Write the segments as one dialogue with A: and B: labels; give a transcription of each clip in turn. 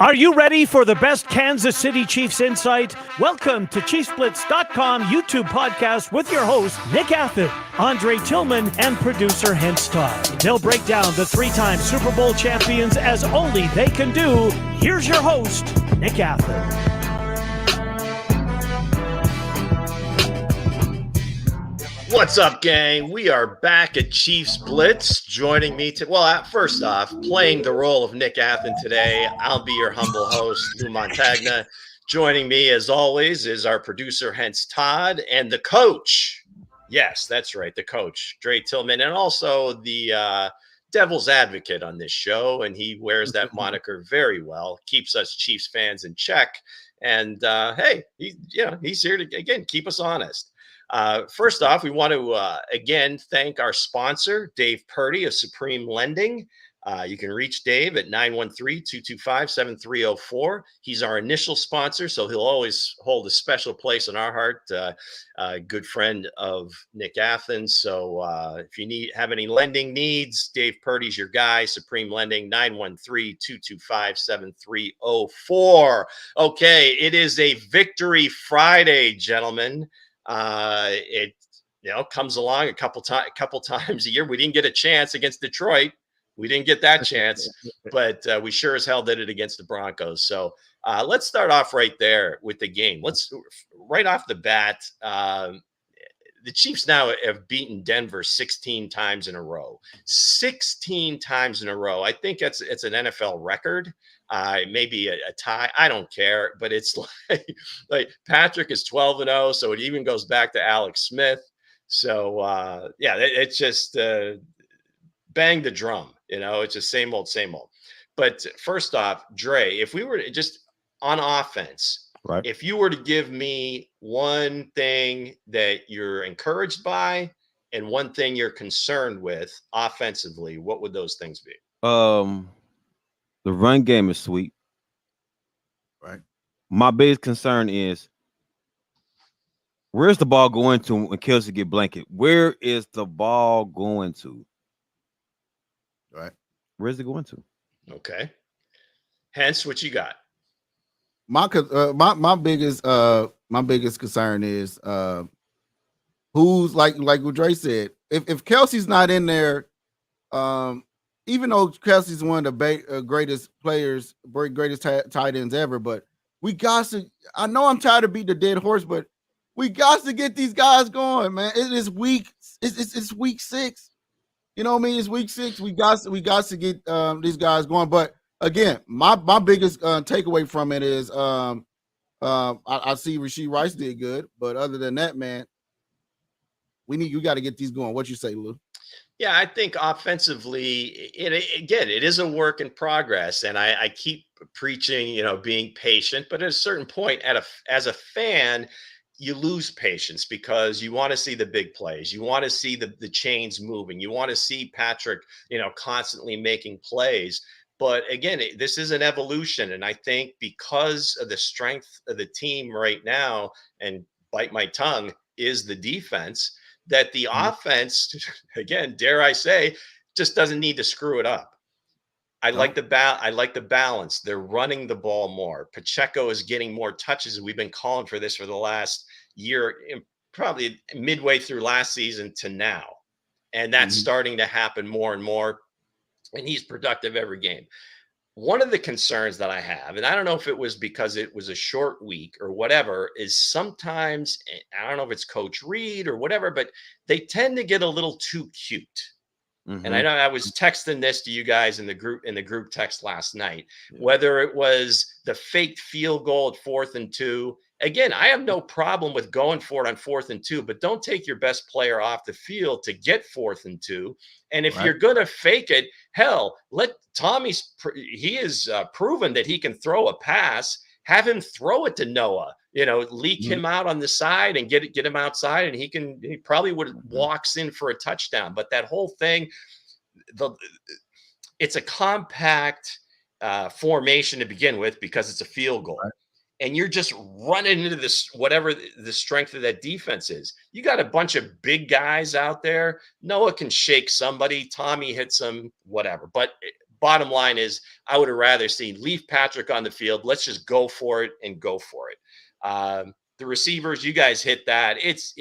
A: Are you ready for the best Kansas City Chiefs insight? Welcome to ChiefsBlitz.com YouTube podcast with your hosts, Nick Athen, Andre Tillman, and producer Hence Todd. They'll break down the three-time Super Bowl champions as only they can do. Here's your host, Nick Athen.
B: What's up, gang? We are back at Chiefs Blitz. Joining me first off, playing the role of Nick Athen today, I'll be your humble host, Lou Montagna. Joining me, as always, is our producer, Hence Todd, and the coach. Yes, that's right, the coach, Dre Tillman, and also the devil's advocate on this show, and he wears that moniker very well, keeps us Chiefs fans in check, and hey, he's here to, again, keep us honest. First off, we want to, again, thank our sponsor, Dave Purdy of Supreme Lending. You can reach Dave at 913-225-7304. He's our initial sponsor, so he'll always hold a special place in our heart. Good friend of Nick Athens. So if you have any lending needs, Dave Purdy's your guy. Supreme Lending, 913-225-7304. Okay, it is a Victory Friday, gentlemen. It comes along a couple times a year. We didn't get a chance against Detroit. We didn't get that chance, but we sure as hell did it against the Broncos. So let's start off right there with the game. Let's right off the bat. The Chiefs now have beaten Denver 16 times in a row. 16 times in a row. I think it's an NFL record. Maybe a tie. I don't care, but it's like Patrick is 12-0, so it even goes back to Alex Smith. So it's just bang the drum. It's just same old. But first off, Dre, if we were to just on offense,
C: right?
B: If you were to give me one thing that you're encouraged by and one thing you're concerned with offensively, what would those things be?
C: The run game is sweet.
B: Right.
C: My biggest concern is where's the ball going to when Kelsey get blanket? Where is the ball going to?
D: Right.
C: Where's it going to?
B: Okay. Hence, what you got?
D: My biggest concern is who's like what Dre said. If Kelsey's not in there, even though Kelsey's one of the greatest players, greatest tight ends ever, but we got to. I know I'm tired of beating the dead horse, but we got to get these guys going, man. It is week. It's week 6. You know what I mean? It's week 6. We got to get these guys going. But again, my biggest takeaway from it is I see Rashee Rice did good, but other than that, man, you got to get these going. What you say, Lou?
B: Yeah, I think offensively, it is a work in progress, and I keep preaching, being patient. But at a certain point, as a fan, you lose patience because you want to see the big plays, you want to see the chains moving, you want to see Patrick, constantly making plays. But again, this is an evolution, and I think because of the strength of the team right now, and bite my tongue, is the defense. That the offense, again, dare I say, just doesn't need to screw it up. I like the balance. They're running the ball more. Pacheco is getting more touches. We've been calling for this for the last year, probably midway through last season to now. And that's starting to happen more and more. And he's productive every game. One of the concerns that I have, and I don't know if it was because it was a short week or whatever, is sometimes, I don't know if it's Coach Reed or whatever, but they tend to get a little too cute. Mm-hmm. And I know I was texting this to you guys in the group text last night, whether it was the faked field goal at 4th and 2. Again, I have no problem with going for it on 4th and 2, but don't take your best player off the field to get 4th and 2. And if you're going to fake it, hell, let he is proven that he can throw a pass. Have him throw it to Noah, leak him out on the side and get him outside. And he probably walks in for a touchdown. But that whole thing, it's a compact formation to begin with because it's a field goal. Right. And you're just running into this, whatever the strength of that defense is. You got a bunch of big guys out there. Noah can shake somebody. Tommy hits him, whatever. But bottom line is, I would have rather seen leave Patrick on the field. Let's just go for it and go for it. The receivers, you guys hit that. It's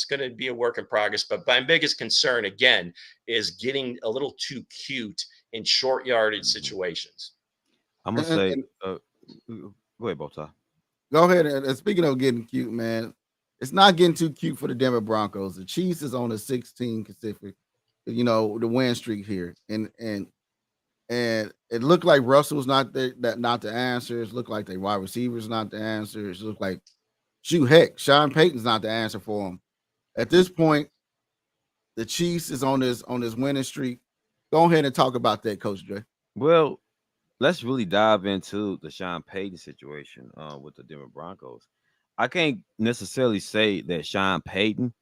B: going to be a work in progress. But my biggest concern, again, is getting a little too cute in short yardage situations.
C: I'm gonna say, go ahead, Bota.
D: Go ahead. And speaking of getting cute, man, it's not getting too cute for the Denver Broncos. The Chiefs is on a 16 consecutive, the win streak here, and it looked like Russell's not the answer. It looked like the wide receivers not the answer. It looked like Sean Payton's not the answer for him. At this point, the Chiefs is on this winning streak. Go ahead and talk about that, Coach Dre.
C: Well, let's really dive into the Sean Payton situation with the Denver Broncos. I can't necessarily say that Sean Payton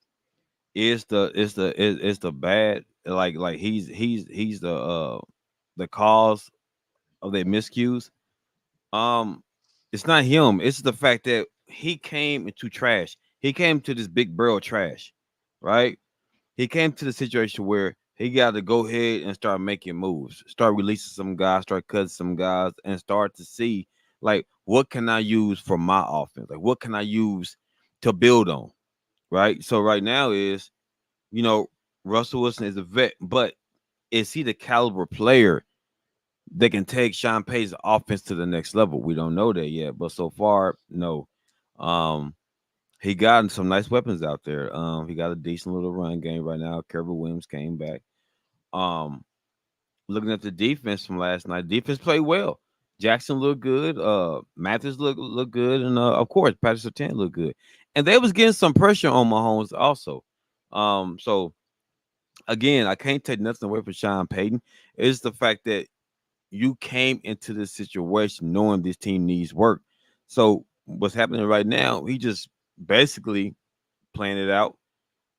C: is the bad, like he's the cause of their miscues. It's not him. It's the fact that he came into trash. He came to this big barrel of trash, right? He came to the situation where he got to go ahead and start making moves, start releasing some guys, start cutting some guys, and start to see, like, what can I use for my offense? Like, what can I use to build on, right? So right now is, Russell Wilson is a vet, but is he the caliber player that can take Sean Payton's offense to the next level? We don't know that yet, but so far, no. He got some nice weapons out there. He got a decent little run game right now. Kervin Williams came back. Looking at the defense from last night, defense played well. Jackson looked good. Mathis looked good, and of course, Patrick Surtain looked good. And they was getting some pressure on Mahomes also. So again, I can't take nothing away from Sean Payton. It's the fact that you came into this situation knowing this team needs work. So what's happening right now, he just basically playing it out.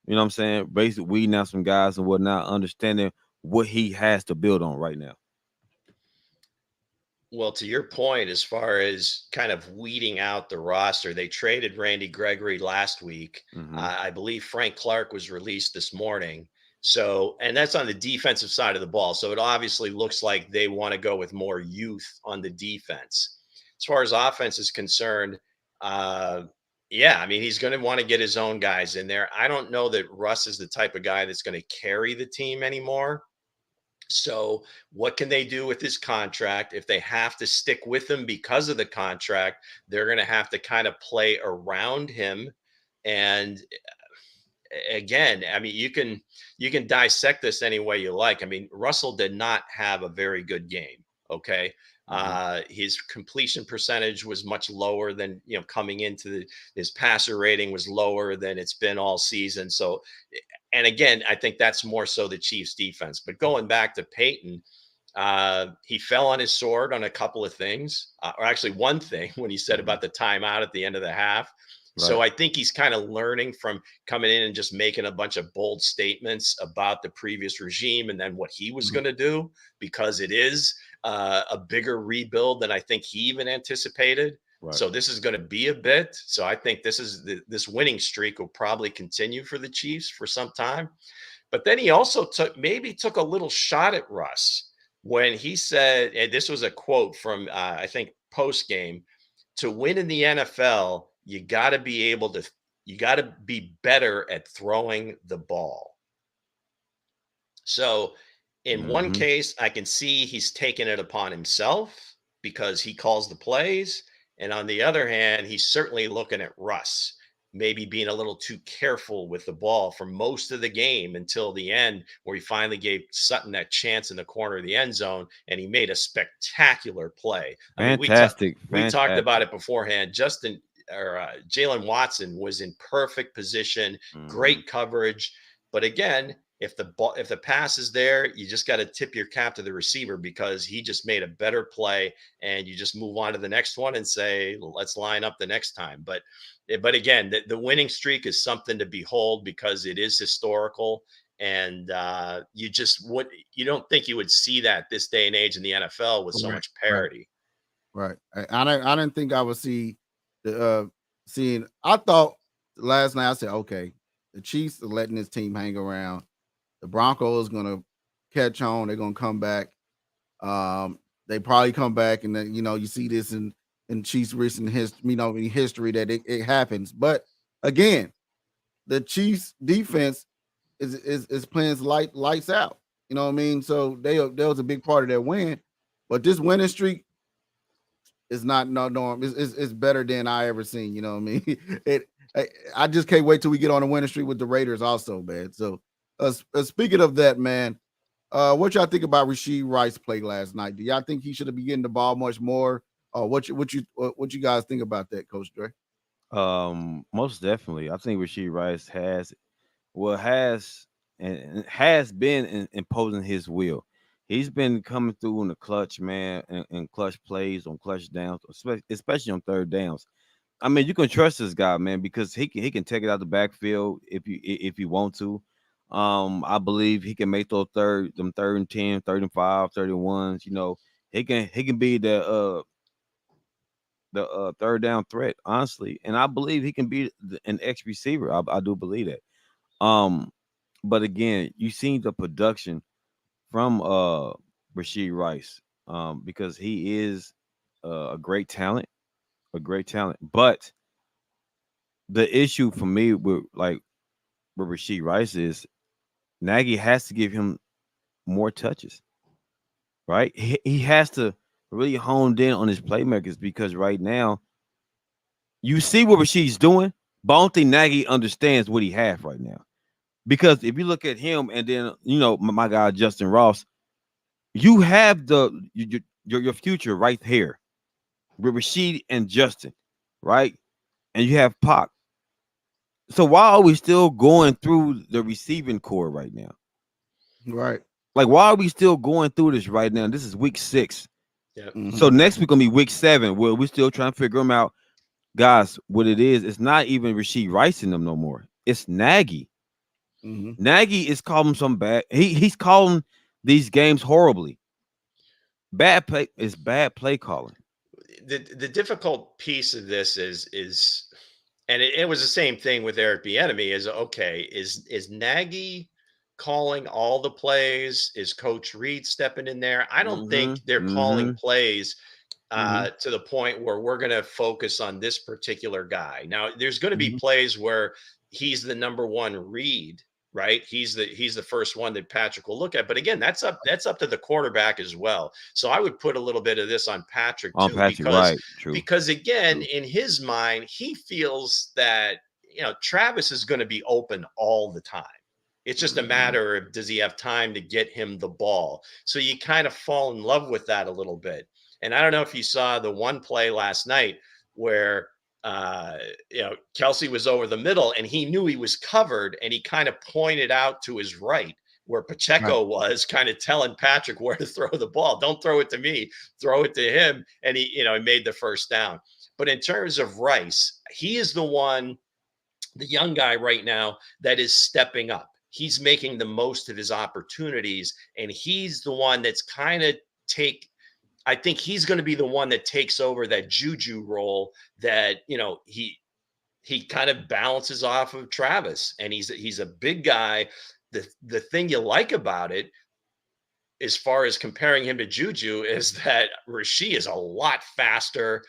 C: You know what I'm saying? Basically weeding out some guys and whatnot, understanding what he has to build on right now.
B: Well, to your point, as far as kind of weeding out the roster, they traded Randy Gregory last week.
C: Mm-hmm.
B: I believe Frank Clark was released this morning. So, and that's on the defensive side of the ball. So it obviously looks like they want to go with more youth on the defense. As far as offense is concerned, he's going to want to get his own guys in there. I don't know that Russ is the type of guy that's going to carry the team anymore. So what can they do with his contract? If they have to stick with him because of the contract, they're going to have to kind of play around him. And again, I mean, you can dissect this any way you like. I mean, Russell did not have a very good game. Okay. His completion percentage was much lower than, coming into his passer rating was lower than it's been all season. So, and again, I think that's more so the Chiefs defense, but going back to Peyton, he fell on his sword on a couple of things, or actually one thing when he said about the timeout at the end of the half. Right. So I think he's kind of learning from coming in and just making a bunch of bold statements about the previous regime and then what he was going to do, because it is a bigger rebuild than I think he even anticipated. Right. So this is going to be a bit. So I think this winning streak will probably continue for the Chiefs for some time. But then he also took a little shot at Russ when he said, and this was a quote from I think post game, to win in the NFL, you got to be better at throwing the ball. So in one case, I can see he's taking it upon himself because he calls the plays. And on the other hand, he's certainly looking at Russ, maybe being a little too careful with the ball for most of the game until the end, where he finally gave Sutton that chance in the corner of the end zone, and he made a spectacular play.
C: Fantastic.
B: We talked about it beforehand. Jalen Watson was in perfect position, great coverage. But again, if the pass is there, you just got to tip your cap to the receiver because he just made a better play, and you just move on to the next one and say, let's line up the next time. But again, the winning streak is something to behold because it is historical. And you don't think you would see that this day and age in the NFL with so much parity.
D: Right. I didn't think I would see I thought last night, I said, okay, the Chiefs are letting this team hang around. The Broncos going to catch on. They're going to come back. They probably come back, and then you see this in Chiefs recent history, in history that it happens. But again, the Chiefs defense is playing lights out. You know what I mean? So that was a big part of their win. But this winning streak is not no norm. It's better than I ever seen. You know what I mean? I just can't wait till we get on the winning streak with the Raiders also, man. So speaking of that, man, what y'all think about Rashee Rice play last night? Do y'all think he should have been getting the ball much more? What you guys think about that, Coach Dre?
C: Most definitely. I think Rashee Rice has been imposing his will. He's been coming through in the clutch, man, and clutch plays on clutch downs, especially on third downs. I mean, you can trust this guy, man, because he can take it out the backfield if you want to. I believe he can make those third and 10, third and 5, 31s. He can be the third down threat, honestly, and I believe he can be an X receiver. I do believe that. But again, you seen the production from Rashee Rice, because he is a great talent, But the issue for me with Rashee Rice is Nagy has to give him more touches, right? He has to really hone in on his playmakers, because right now you see what Rasheed's doing, but I don't think Nagy understands what he has right now. Because if you look at him and then my guy Justin Ross, you have your future right here with Rasheed and Justin, right? And you have Pac. So why are we still going through the receiving core right now?
D: Right.
C: Like, why are we still going through this right now? This is week 6.
B: Yep.
D: Mhm.
C: So next week gonna be week 7, where we're still trying to figure them out. Guys, what it is, it's not even Rashee Rice in them no more. It's Nagy.
D: Mhm.
C: Nagy is calling some bad. He's calling these games horribly. Bad play calling.
B: The difficult piece of this is and it was the same thing with Eric Bieniemy. Is Nagy calling all the plays? Is Coach Reed stepping in there? I don't think they're calling plays to the point where we're going to focus on this particular guy. Now, there's going to be plays where he's the number one read, right? He's the first one that Patrick will look at. But again, that's up to the quarterback as well. So I would put a little bit of this on Patrick too,
C: right? True.
B: because again,
C: True.
B: in his mind, he feels that Travis is going to be open all the time. It's just a matter of, does he have time to get him the ball? So you kind of fall in love with that a little bit. And I don't know if you saw the one play last night where Kelsey was over the middle and he knew he was covered, and he kind of pointed out to his right where Pacheco was, kind of telling Patrick where to throw the ball. Don't throw it to me, throw it to him. And he made the first down. But in terms of Rice, he is the young guy right now that is stepping up. He's making the most of his opportunities, and he's the one that's I think he's going to be the one that takes over that Juju role that, he kind of balances off of Travis, and he's a big guy. The thing you like about it, as far as comparing him to Juju, is that Rashee is a lot faster,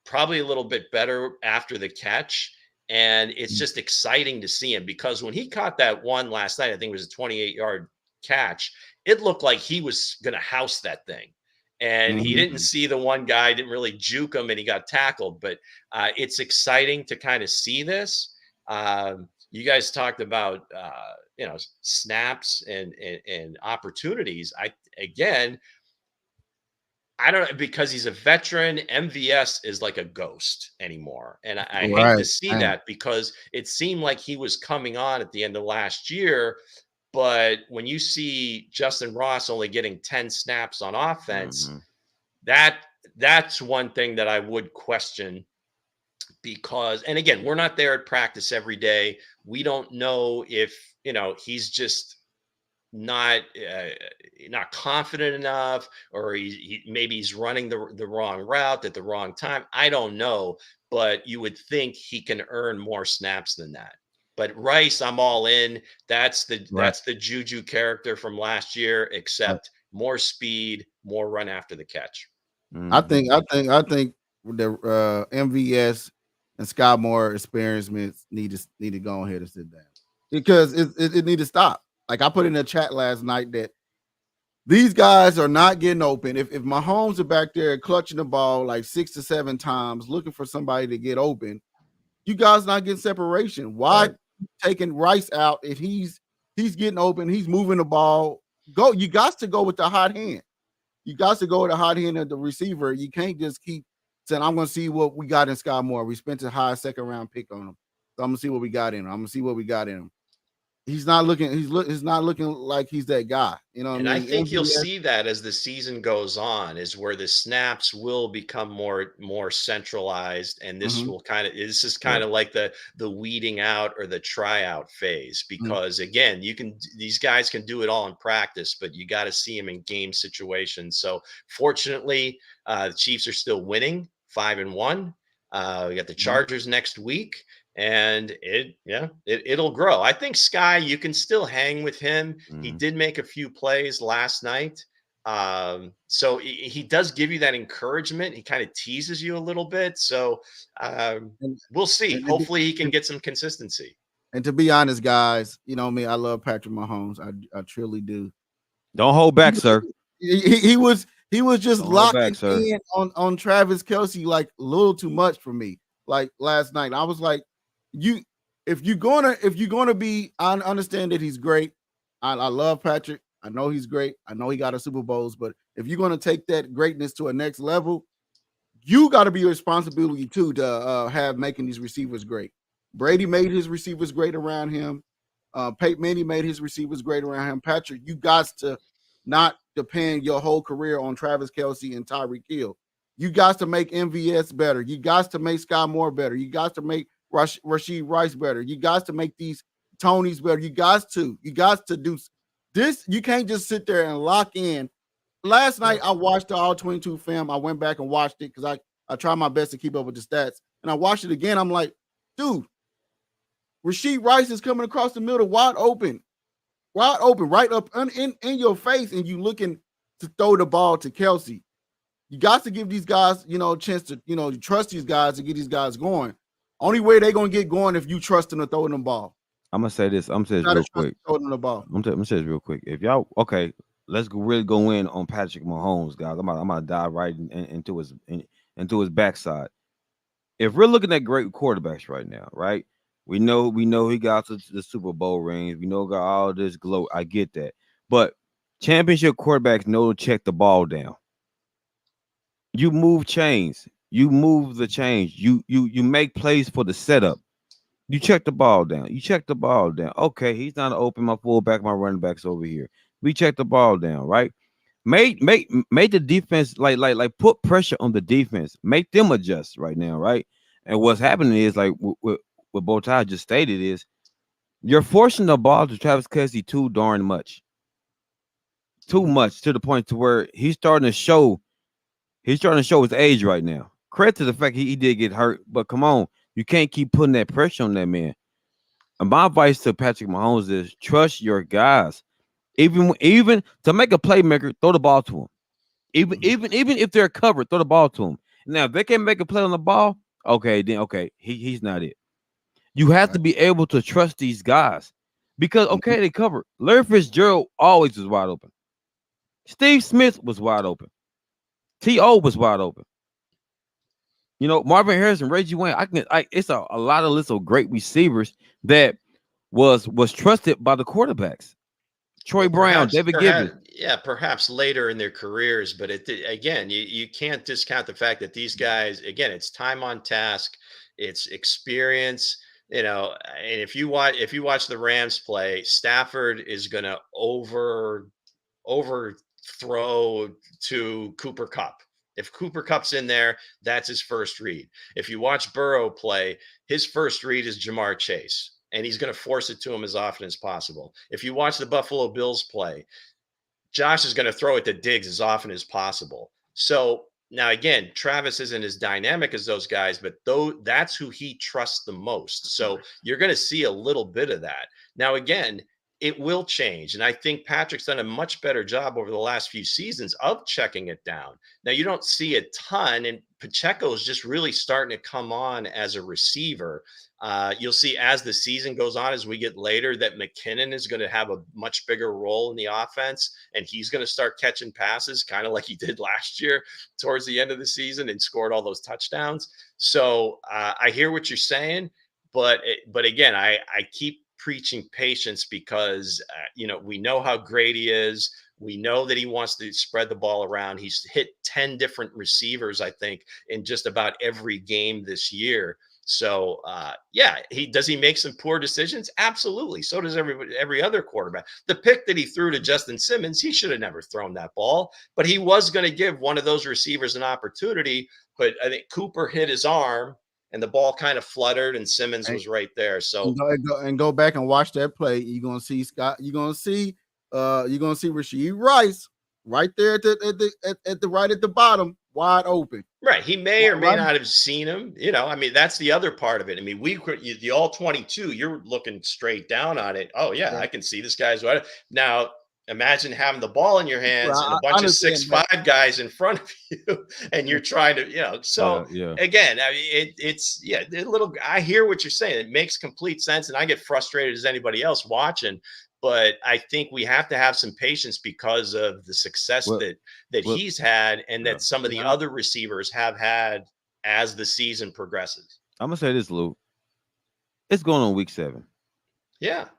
B: probably a little bit better after the catch. And it's just exciting to see him, because when he caught that one last night, I think it was a 28-yard catch, it looked like he was going to house that thing. And he didn't see the one guy, didn't really juke him, and he got tackled. But it's exciting to kind of see this. You guys talked about, snaps and opportunities. I don't know, because he's a veteran. MVS is like a ghost anymore. And I hate to see that, because it seemed like he was coming on at the end of last year. But when you see Justin Ross only getting 10 snaps on offense, that's one thing that I would question. Because, and again, we're not there at practice every day. We don't know if, he's just not confident enough, or maybe he's running the wrong route at the wrong time. I don't know, but you would think he can earn more snaps than that. But Rice, I'm all in. That's the Juju character from last year, except more speed, more run after the catch.
D: I think the MVS and Scott Moore experiments need to go ahead and sit down because it need to stop. Like I put in a chat last night that these guys are not getting open. If Mahomes are back there clutching the ball like 6 to 7 times, looking for somebody to get open, you guys not getting separation. Why taking Rice out if he's getting open, he's moving the ball? You got to go with the hot hand. You got to go with the hot hand of the receiver. You can't just keep saying, I'm going to see what we got in Sky Moore. We spent a high second round pick on him. So I'm going to see what we got in him. I'm going to see what we got in him. He's not looking like he's that guy. You know what I mean?
B: I think you'll see that as the season goes on, is where the snaps will become more centralized, and this is kind of like the weeding out or the tryout phase, because again, these guys can do it all in practice, but you got to see them in game situations. So fortunately, the Chiefs are still winning 5-1. We got the Chargers next week. And it'll grow. I think Sky, you can still hang with him. He did make a few plays last night. So he does give you that encouragement. He kind of teases you a little bit. So we'll see. Hopefully he can get some consistency.
D: And to be honest, guys, you know me, I love Patrick Mahomes. I truly do.
C: Don't hold back, sir.
D: He was just locking in on Travis Kelce like a little too much for me. Like last night, I was like, if you're gonna be, I understand that he's great. I love Patrick. I know he's great. I know he got a Super Bowls, but if you're gonna take that greatness to a next level, you got to be a responsibility too to have making these receivers great. Brady made his receivers great around him. Peyton Manning made his receivers great around him. Patrick, you got to not depend your whole career on Travis Kelce and Tyreek Hill. You got to make MVS better. You got to make Sky Moore better. You got to make Rashid Rice better. You got to make these Tonys better. You got to do this. You can't just sit there and lock in. Last night, I watched the All 22 film. I went back and watched it because I try my best to keep up with the stats. And I watched it again. I'm like, dude, Rashid Rice is coming across the middle wide open, right up in your face, and you looking to throw the ball to Kelce. You got to give these guys, a chance to, trust these guys to get these guys going. Only way they're going to get going if you trust them to throw them the ball.
C: I'm going to say this. I'm going to say this real quick.
D: Throwing the ball.
C: I'm going to say this real quick. If y'all, okay, let's really go in on Patrick Mahomes, guys. I'm going to dive right into his backside. If we're looking at great quarterbacks right now, right? We know he got to the Super Bowl rings. We know got all this glow. I get that. But championship quarterbacks know to check the ball down. You move chains. You move the chains. You make plays for the setup. You check the ball down. Okay, he's not open. My fullback, my running back's over here. We check the ball down, right? Make the defense like put pressure on the defense. Make them adjust right now, right? And what's happening is like what Botai just stated is you're forcing the ball to Travis Kelce too darn much. Too much to the point to where he's starting to show his age right now. Credit to the fact he did get hurt, but come on, you can't keep putting that pressure on that man. And my advice to Patrick Mahomes is trust your guys. Even to make a playmaker, throw the ball to him. Even if they're covered, throw the ball to him. Now, if they can make a play on the ball, he's not it. You have to be able to trust these guys because they covered. Larry Fitzgerald always was wide open. Steve Smith was wide open. T.O. was wide open. Marvin Harrison, Reggie Wayne. It's a lot of little great receivers that was trusted by the quarterbacks. Troy Brown, David Gibbons.
B: Yeah, perhaps later in their careers, but again, you can't discount the fact that these guys, again, it's time on task, it's experience. And if you watch the Rams play, Stafford is going to overthrow to Cooper Kupp. If Cooper Kupp's in there, that's his first read. If you watch Burrow play, his first read is Jamar Chase, and he's going to force it to him as often as possible. If you watch the Buffalo Bills play, Josh is going to throw it to Diggs as often as possible. So now, again, Travis isn't as dynamic as those guys, but that's who he trusts the most. So you're going to see a little bit of that. Now, again, it will change. And I think Patrick's done a much better job over the last few seasons of checking it down. Now, you don't see a ton, and Pacheco is just really starting to come on as a receiver. You'll see as the season goes on, as we get later, that McKinnon is going to have a much bigger role in the offense, and he's going to start catching passes, kind of like he did last year towards the end of the season and scored all those touchdowns. So I hear what you're saying, but again, I keep preaching patience because we know how great he is. We know that he wants to spread the ball around. He's hit 10 different receivers, I think, in just about every game this year. So does he make some poor decisions? Absolutely. So does every other quarterback. The pick that he threw to Justin Simmons, he should have never thrown that ball, but he was going to give one of those receivers an opportunity. But I think Cooper hit his arm and the ball kind of fluttered, and Simmons was right there. So
D: go back and watch that play. You're gonna see Scott. You're gonna see Rashee Rice right there at the right at the bottom, wide open.
B: Right. He may or may not have seen him. I mean, that's the other part of it. I mean, the all 22, you're looking straight down on it. Oh, yeah, I can see this guy's right. Now, imagine having the ball in your hands and a bunch of 6'5" guys in front of you, and you're trying to, again, I mean, it's a little, I hear what you're saying. It makes complete sense. And I get frustrated as anybody else watching. But I think we have to have some patience because of the success that he's had, and that some of the other receivers have had as the season progresses.
C: I'm gonna say this, Lou. It's going on week 7.
B: Yeah.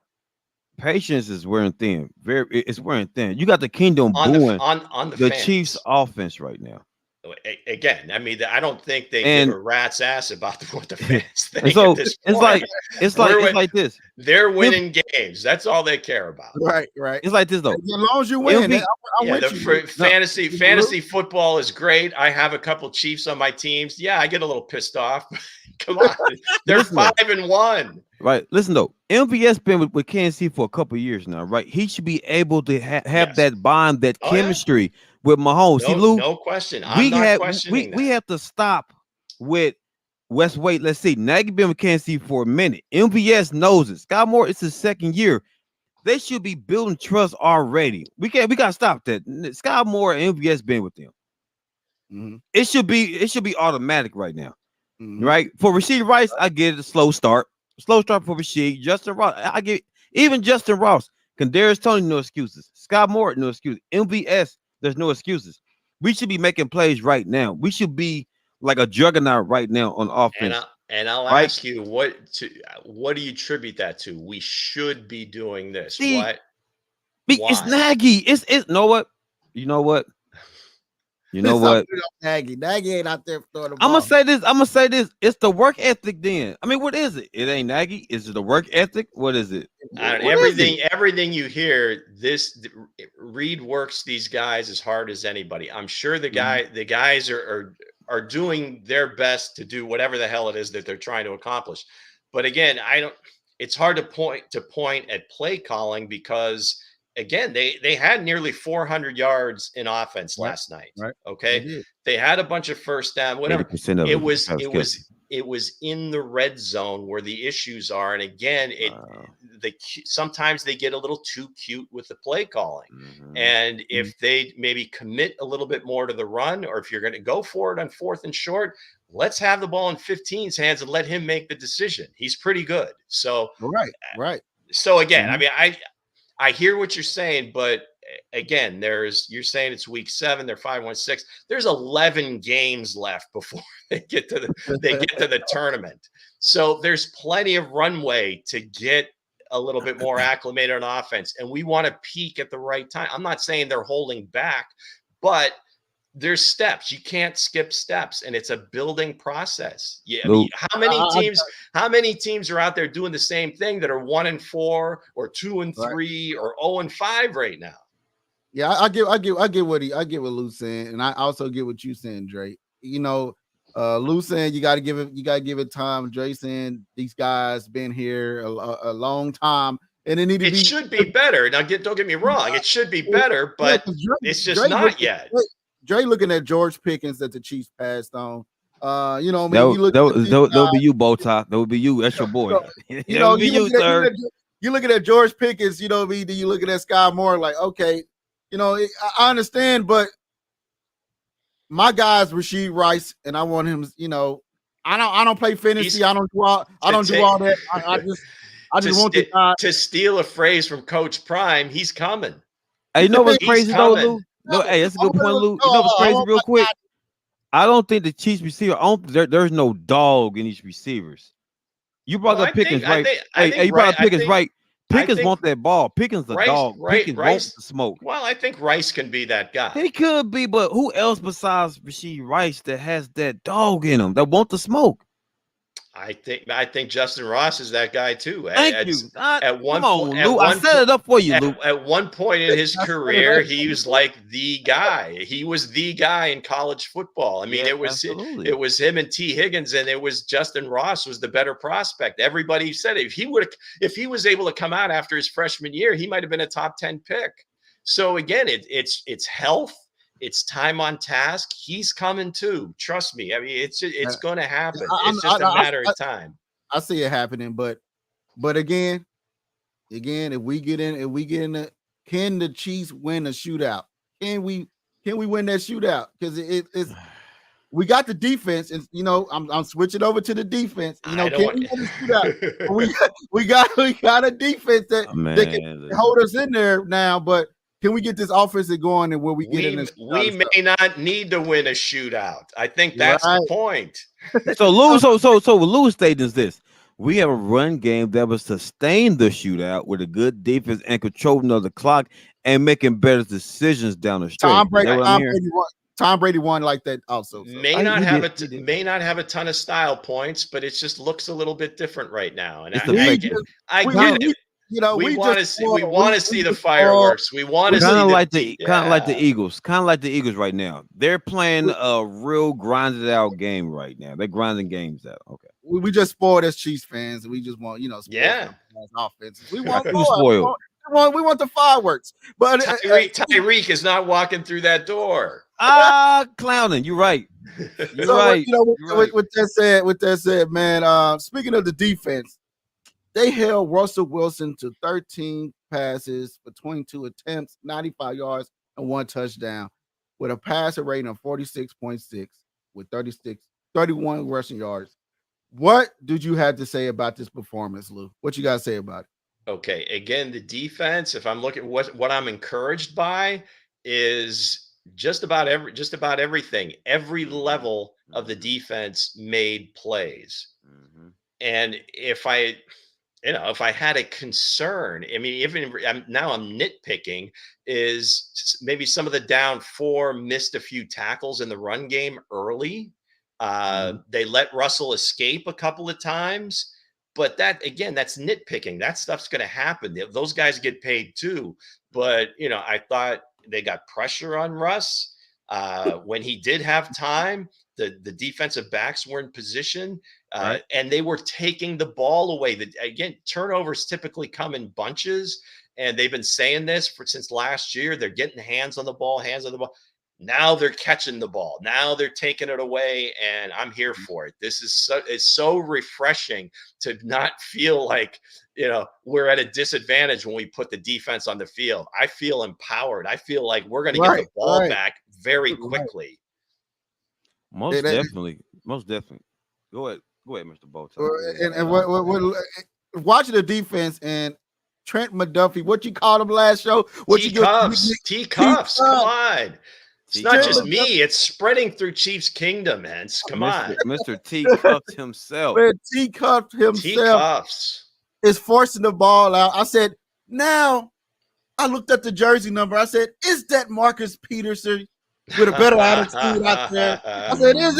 C: Patience is wearing thin. It's wearing thin. You got the kingdom booing
B: on
C: the
B: fans.
C: Chiefs offense right now.
B: Again, I mean, I don't think they give a rat's ass about what the fans think.
C: So
B: at this
C: it's
B: point.
C: it's like this.
B: They're winning games. That's all they care about.
D: Right.
C: It's like this though.
D: As long as you win,
B: fantasy football is great. I have a couple Chiefs on my teams. Yeah, I get a little pissed off. Come on, they're 5-1.
C: Right. Listen though, MVS been with Kansas City for a couple of years now. Right. He should be able to have that bond, that chemistry with Mahomes.
B: No,
C: See, Lou,
B: no question. I'm not questioning that.
C: We have to stop with West Wait. Let's see. Nagy been with Kansas City for a minute. MVS knows it. Scott Moore, it's his second year. They should be building trust already. We gotta stop that. Scott Moore and MVS been with them.
D: Mm-hmm.
C: It should be automatic right now. Mm-hmm. Right? For Rashee Rice, I get it, a slow start. Slow start for Rashee. Justin Ross, I get even Justin Ross. Kadarius Toney, no excuses. Scott Moore, no excuses. MVS, there's no excuses. We should be making plays right now. We should be like a juggernaut right now on offense.
B: And I'll ask you, what do you attribute that to? We should be doing this.
C: See,
B: Why?
C: It's Nagy. It's You know what?
D: Nagy ain't out there throwing the ball.
C: I'm gonna say this. It's the work ethic then. I mean, what is it? It ain't Nagy. Is it the work ethic? What is it?
B: Everything you hear, Reed works these guys as hard as anybody. I'm sure the guys are doing their best to do whatever the hell it is that they're trying to accomplish. But again, it's hard to point at play calling because again, they had nearly 400 yards in offense last night.
D: Right.
B: Okay. They had a bunch of first down, whatever. It was in the red zone where the issues are. And again, sometimes they get a little too cute with the play calling. Mm-hmm. And if they maybe commit a little bit more to the run, or if you're going to go for it on 4th and short, let's have the ball in 15's hands and let him make the decision. He's pretty good. So,
D: right.
B: So again, I mean, I hear what you're saying, but again, you're saying it's week 7, they're 5-1-6. There's 11 games left before they get to the tournament. So there's plenty of runway to get a little bit more acclimated on offense. And we want to peak at the right time. I'm not saying they're holding back, but there's steps. You can't skip steps, and it's a building process. Yeah. I mean, how many teams are out there doing the same thing that are 1-4 or 2-3 or 0-5 right now?
D: Yeah, I get what Lou's saying, and I also get what you're saying, Dre. Lou saying you gotta give it time. Dre saying these guys been here a long time, and it
B: should be better. Now don't get me wrong, it should be better, but it's just not yet.
D: Dre looking at George Pickens that the Chiefs passed on. That
C: would be you, Botox. That would be you. That's your boy.
D: You you looking at George Pickens, you know what I mean? Then you looking at Sky Moore, like, okay, you know, I understand, but my guy's Rashid Rice, and I want him, you know, I don't play fantasy. I don't do all that. I just want the guy
B: to steal a phrase from Coach Prime. He's coming.
C: Hey, you know what's crazy though,
B: coming.
C: Lou? No, hey, that's a good point, Lou. You know what's crazy, real quick? I don't think the Chiefs receiver. There's no dog in these receivers. You brought up Pickens, right? You brought up Pickens, right? Pickens want that ball. Pickens the dog. Pickens wants the smoke.
B: Well, I think Rice can be that guy.
C: He could be, but who else besides Rashid Rice that has that dog in him that want the smoke?
B: I think Justin Ross is that guy too.
C: Thank you.
B: At one
C: point, Lou. I set it up for you, Lou.
B: At one point in his career, he was like the guy. He was the guy in college football. I mean, it was him and T. Higgins, and it was Justin Ross was the better prospect. Everybody said if he was able to come out after his freshman year, he might have been a top 10 pick. So again, it's health. It's time on task. He's coming too. Trust me. I mean, it's going to happen. It's just a matter of time.
D: I see it happening, but again, if we get in can the Chiefs win a shootout? Can we win that shootout? Because it's we got the defense, and you know, I'm switching over to the defense. You know, can we win the shootout? we got a defense that can hold us in there now, but can we get this offense going and where we get in this?
B: We may not need to win a shootout. I think that's the point.
C: So Lou stated this. We have a run game that will sustain the shootout with a good defense and controlling of the clock and making better decisions down the stretch.
D: Tom Brady won like that also.
B: So. May not have a ton of style points, but it just looks a little bit different right now. And I get it.
D: You know,
B: we want to see the fireworks. We want to see
C: like the Eagles, kind of like the Eagles right now. They're playing a real grinded out game right now. They're grinding games out. Okay,
D: we just spoiled as Chiefs fans, and we just want offense. We want spoiled. We want the fireworks. But
B: Tyreek is not walking through that door.
C: Clowning. You're right. You're
D: right. You know, with that said, man. Speaking of the defense. They held Russell Wilson to 13 passes for 22 attempts, 95 yards, and 1 touchdown, with a passer rating of 46.6 with 31 rushing yards. What did you have to say about this performance, Lou? What you got to say about it?
B: Okay, again, the defense, if I'm looking what I'm encouraged by is just about everything. Every level of the defense made plays. Mm-hmm. And if I had a concern, I mean, now I'm nitpicking, is maybe some of the down 4 missed a few tackles in the run game early. They let Russell escape a couple of times, but that's nitpicking. That stuff's going to happen. Those guys get paid too. But, I thought they got pressure on Russ when he did have time. The defensive backs were in position, and they were taking the ball away. Again, turnovers typically come in bunches, and they've been saying this since last year. They're getting hands on the ball. Now they're catching the ball. Now they're taking it away, and I'm here for it. This is it's so refreshing to not feel like we're at a disadvantage when we put the defense on the field. I feel empowered. I feel like we're going to get the ball back very quickly.
C: Most definitely. Go ahead, Mr. Bolton.
D: And watching the defense and Trent McDuffie, what you called him last show?
B: T-cuffs. Come on. It's not just me. It's spreading through Chiefs Kingdom, man. Come on.
C: Mr. T-cuffs himself.
D: Man, T-cuffs himself.
B: T-cuffs
D: is forcing the ball out. I said, now I looked at the jersey number. I said, is that Marcus Peterson? With a better attitude out there. I said, is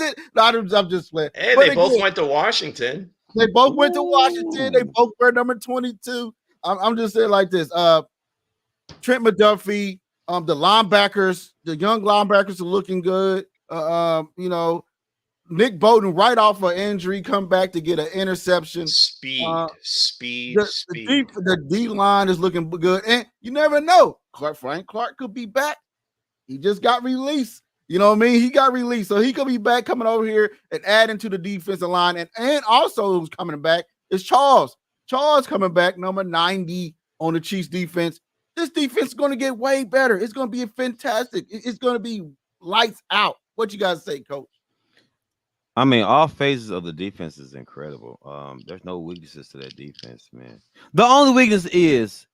D: it? No, I'm just playing.
B: Hey, they both went to Washington.
D: They both went to Washington. They both wear number 22. I'm just saying like this. Trent McDuffie, the linebackers, the young linebackers are looking good. Nick Bolton, right off an injury, come back to get an interception.
B: Speed.
D: The D line is looking good. And you never know. Frank Clark could be back. He just got released. You know what I mean? He got released. So he could be back coming over here and adding to the defensive line. And also who's coming back is Charles. Charles coming back, number 90 on the Chiefs defense. This defense is going to get way better. It's going to be fantastic. It's going to be lights out. What you guys say, Coach?
C: I mean, all phases of the defense is incredible. There's no weaknesses to that defense, man. The only weakness is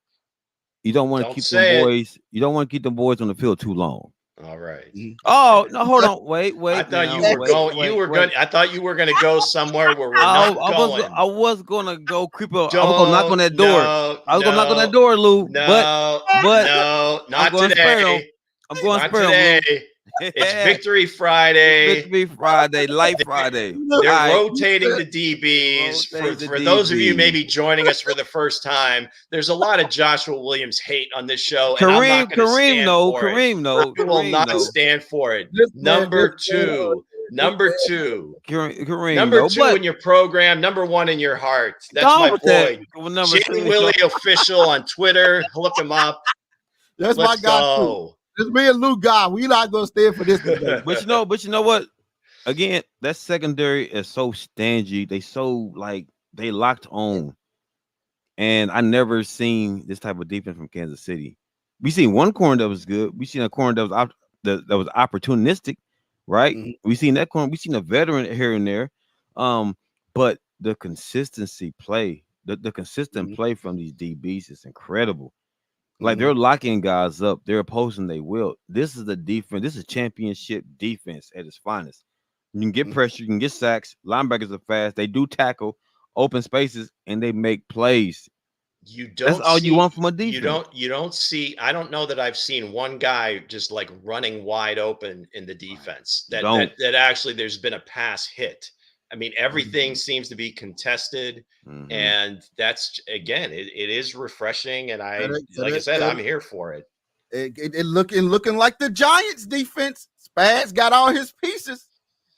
C: you don't want to keep them boys. You don't want to keep them boys on the field too long.
B: All right.
C: Oh no, hold on, wait.
B: I thought I thought you were going to go somewhere where we're not going.
C: I was going to go creep up. I was going to knock on that door. I was going to knock on that door, Lou.
B: But
C: no,
B: not today.
C: I'm going
B: not today. It's Victory Friday.
C: Victory Friday, Light Friday.
B: They're rotating the DBs. For those of you maybe joining us for the first time, there's a lot of Joshua Williams hate on this show.
C: Kareem, no.
B: We will not stand for it. Number two.
C: Kareem,
B: number two in your program, number one in your heart. That's my boy. Jimmy Willie official on Twitter. Look him up.
D: That's my guy too. It's me and Lou guy. We not gonna stand for this today.
C: But you know what? Again, that secondary is so stingy. They locked on. And I never seen this type of defense from Kansas City. We seen one corner that was good. We seen a corner that was opportunistic, right?
D: Mm-hmm.
C: We seen that corner. We seen a veteran here and there. But the consistency play, the consistent play from these DBs is incredible. Like they're locking guys up. They're opposing they will. This is the defense. This is championship defense at its finest. You can get pressure. You can get sacks. Linebackers are fast. They do tackle open spaces and they make plays. That's all you want from a defense.
B: You don't see. I don't know that I've seen one guy just like running wide open in the defense. That actually there's been a pass hit. I mean, everything seems to be contested, and that's again, it is refreshing. And like I said, I'm here for it.
D: It looking like the Giants defense. Spags got all his pieces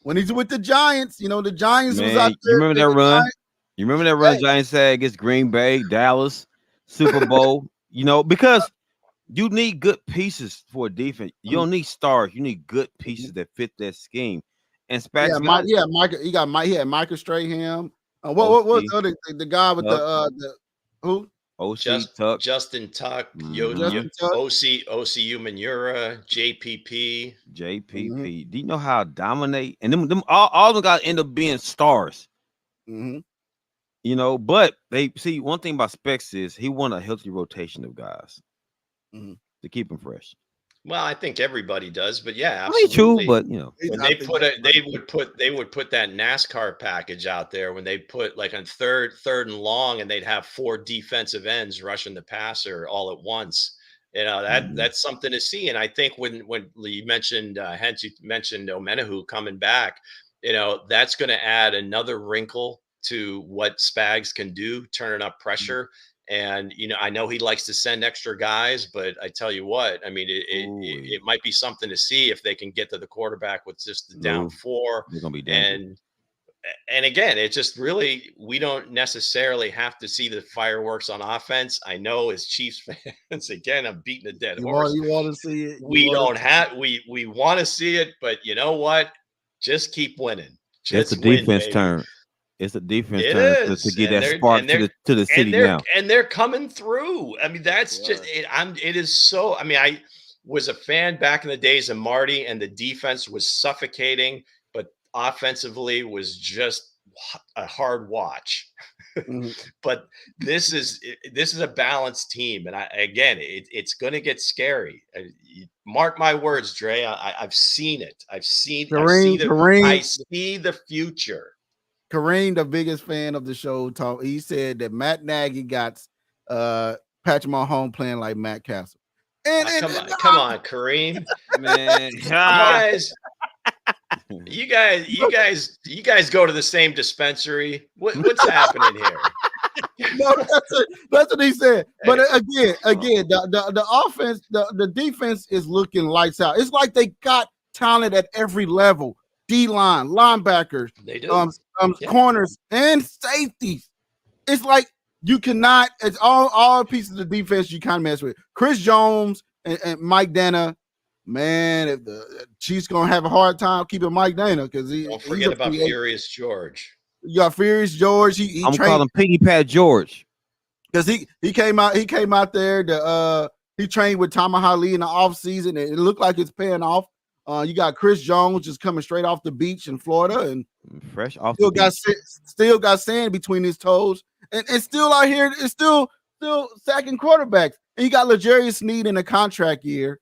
D: when he's with the Giants. You know, the Giants was out there.
C: You remember that run? You remember that run Giants had against Green Bay, Dallas, Super Bowl? You know, because you need good pieces for a defense. You don't need stars. You need good pieces that fit that scheme. And Spags,
D: he had Michael Strahan. What was the guy with the who?
C: Tuck.
B: Justin Tuck, OC Umanura, JPP.
C: Do you know how dominate? And them all of them got to end up being stars. You know, but they see one thing about Specs is he want a healthy rotation of guys to keep him fresh.
B: Well, I think everybody does, but yeah, absolutely.
C: True, but you know,
B: when they would put that NASCAR package out there when they put like on third and long, and they'd have 4 defensive ends rushing the passer all at once. You know, that's something to see. And I think when you mentioned hence you mentioned Omenahu coming back, you know, that's going to add another wrinkle to what Spags can do, turning up pressure. And, you know, I know he likes to send extra guys, but I tell you what, I mean, it might be something to see if they can get to the quarterback with just the down 4.
C: They're gonna be dangerous.
B: And again, it's just really, we don't necessarily have to see the fireworks on offense. I know as Chiefs fans, again, I'm beating a dead horse.
D: You want to see it?
B: We want to see it, but you know what? Just keep winning.
C: It's a defense turn. It's a defense turn to get that spark to the city now.
B: And they're coming through. I mean, that's just it. It is so. I mean, I was a fan back in the days of Marty, and the defense was suffocating, but offensively was just a hard watch. But this is a balanced team, and it's going to get scary. Mark my words, Dre. I've seen it. I see the future.
D: Kareem, the biggest fan of the show, he said that Matt Nagy got Patrick Mahomes playing like Matt Castle.
B: Come on, Kareem, man, you guys go to the same dispensary. What's happening here?
D: No, that's what he said. But again, the offense, the defense is looking lights out. It's like they got talent at every level. D-line, linebackers,
B: they do.
D: Corners, and safeties. It's like you cannot. It's all pieces of defense you kind of mess with. Chris Jones and Mike Dana. Man, if the Chiefs gonna have a hard time keeping Mike Dana because
B: don't forget about Furious George.
D: You got Furious George.
C: I'm calling Piggy Pat George.
D: because he came out there to he trained with Tamaha Lee in the offseason, and it looked like it's paying off. You got Chris Jones just coming straight off the beach in Florida, and
C: fresh off
D: still
C: the beach.
D: still got sand between his toes, and still out here, it's still sacking quarterbacks. And you got L'Jarius Sneed in a contract year.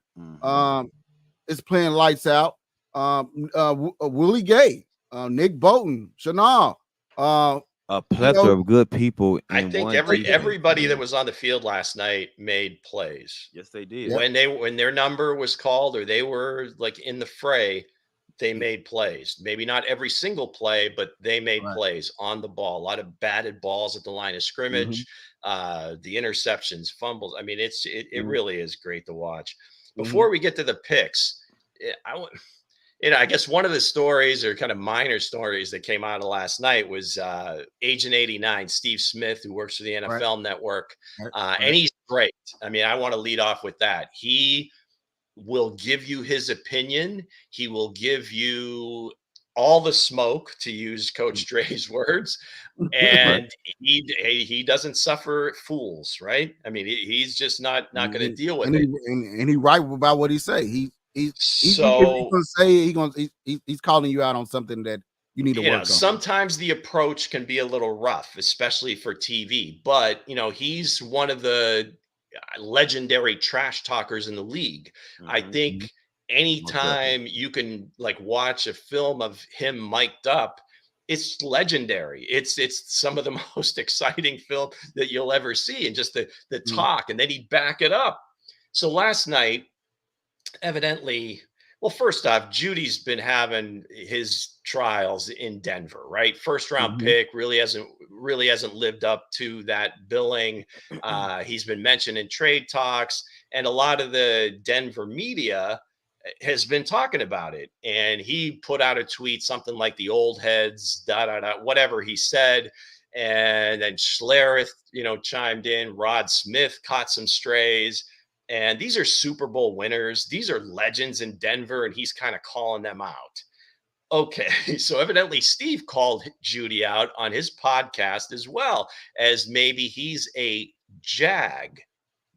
D: Is playing lights out. Willie Gay, Nick Bolton, Chanel.
C: A plethora of good people.
B: I think everybody that was on the field last night made plays.
C: Yes, they did.
B: When their number was called or they were like in the fray, they made plays. Maybe not every single play, but they made plays on the ball. A lot of batted balls at the line of scrimmage, the interceptions, fumbles. I mean, it really is great to watch. Before we get to the picks, I guess one of the stories or kind of minor stories that came out of last night was Agent 89, Steve Smith, who works for the NFL Network. And he's great. I mean, I want to lead off with that. He will give you his opinion. He will give you all the smoke, to use Coach Dre's words. And he doesn't suffer fools, right? I mean, he's just not going to deal with it.
D: And he right about what he say. He's calling you out on something that you need to work on.
B: Sometimes the approach can be a little rough, especially for TV. But he's one of the legendary trash talkers in the league. I think anytime you can watch a film of him mic'd up, it's legendary. It's some of the most exciting film that you'll ever see, and just the talk, and then he'd back it up. So last night, evidently, well, first off, Judy's been having his trials in Denver, right? First round pick, really hasn't lived up to that billing. He's been mentioned in trade talks, and a lot of the Denver media has been talking about it. And he put out a tweet, something like the old heads, whatever he said. And then Schlereth, chimed in. Rod Smith caught some strays. And these are Super Bowl winners. These are legends in Denver, and he's kind of calling them out. Okay, so evidently Steve called Judy out on his podcast as well, as maybe he's a jag,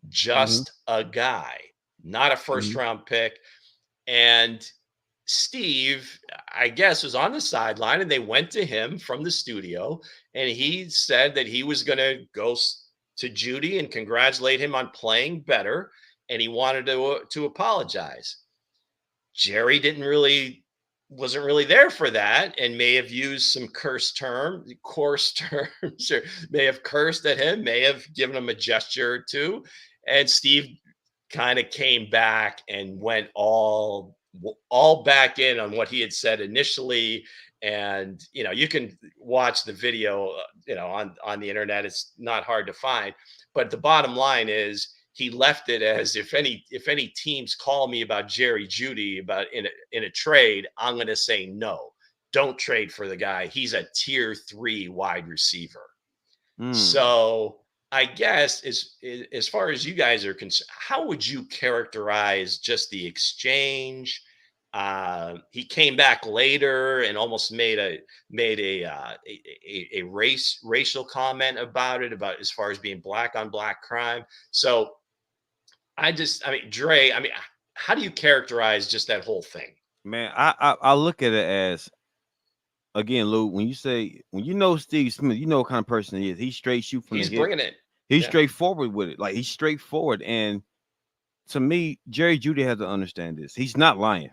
B: just a guy, not a first-round pick. And Steve, I guess, was on the sideline, and they went to him from the studio, and he said that he was going to go to Judy and congratulate him on playing better, and he wanted to apologize. Jerry wasn't really there for that, and may have used some coarse terms, or may have cursed at him, may have given him a gesture or two. And Steve kind of came back and went all back in on what he had said initially. And, you can watch the video, on the internet. It's not hard to find. But the bottom line is he left it as, if any teams call me about Jerry Jeudy about in a trade, I'm going to say no. Don't trade for the guy. He's a tier 3 wide receiver. So I guess as far as you guys are concerned, how would you characterize just the exchange? He came back later and almost made a racial comment about as far as being black on black crime. So Dre, how do you characterize just that whole thing?
C: Man, I look at it as, again, Lou, when you know Steve Smith, you know what kind of person he is. He's straight shoot from the hip.
B: He's bringing it.
C: He's straightforward with it. Like, he's straightforward. And to me, Jerry Jeudy has to understand this. He's not lying.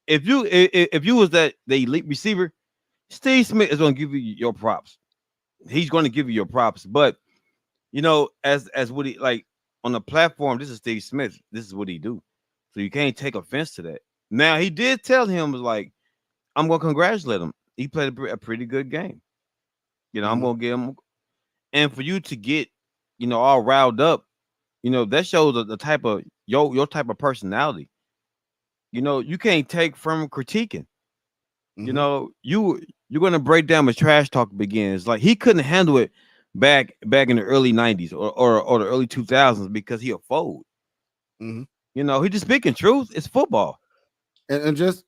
C: If you was the elite receiver, Steve Smith is going to give you your props. He's going to give you your props. But, as what he, like, on the platform, this is Steve Smith. This is what he do. So you can't take offense to that. Now, he did tell him, like, I'm going to congratulate him. He played a pretty good game. I'm going to give him. And for you to get, all riled up, that shows the type of your type of personality. You can't take from critiquing. You're going to break down when trash talk begins. Like, he couldn't handle it back in the early 90s or the early 2000s because he'll fold. He just speaking truth. It's football.
D: And just